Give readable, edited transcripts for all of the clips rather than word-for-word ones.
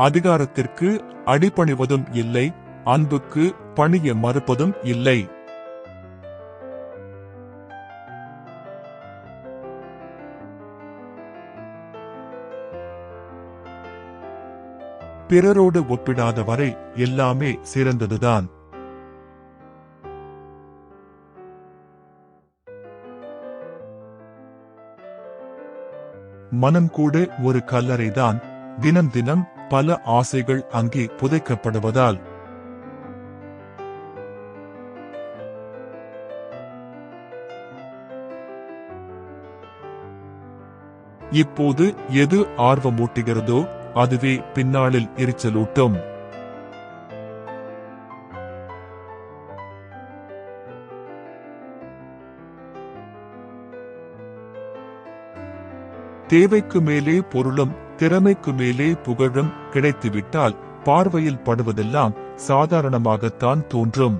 அதிகாரத்திற்கு அடிபணிவதும் இல்லை, அன்புக்கு பணிய மறுப்பதும் இல்லை. பிறரோடு ஒப்பிடாத வரை எல்லாமே சிறந்ததுதான். மனம் கூட ஒரு கல்லறைதான், தினம் தினம் பல ஆசைகள் அங்கே புதைக்கப்படுவதால். இப்போது எது ஆர்வமூட்டுகிறதோ அதுவே பின்னாளில் எரிச்சலூட்டும். தேவைக்கு மேலே பொருளும் திறமைக்கு மேலே புகழும் கிடைத்துவிட்டால் பார்வையில் படுவதெல்லாம் சாதாரணமாகத்தான் தோன்றும்.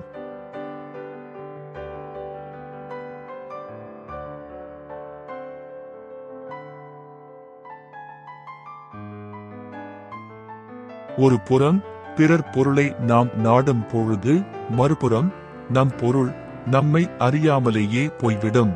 ஒரு புறம் பிறர் பொருளை நாம் நாடும் பொழுது, மறுபுறம் நம் பொருள் நம்மை அறியாமலேயே போய்விடும்.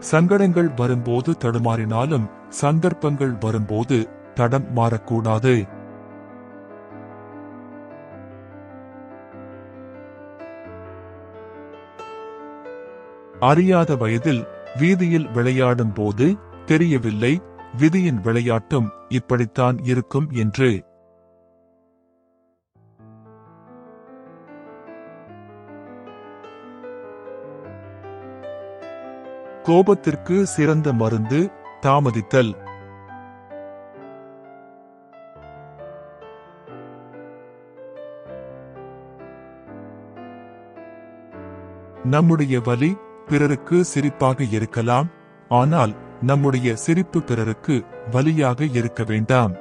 சங்கடங்கள் வரும்போது தடுமாறினாலும் சந்தர்ப்பங்கள் வரும்போது தடம் மாறக்கூடாது. அறியாத வயதில் வீதியில் விளையாடும் போது தெரியவில்லை விதியின் விளையாட்டும் இப்படித்தான் இருக்கும் என்று. கோபத்திற்கு சிறந்த மருந்து தாமதித்தல். நம்முடைய வலி பிறருக்கு சிரிப்பாக இருக்கலாம், ஆனால் நம்முடைய சிரிப்பு பிறருக்கு வலியாக இருக்க வேண்டாம்.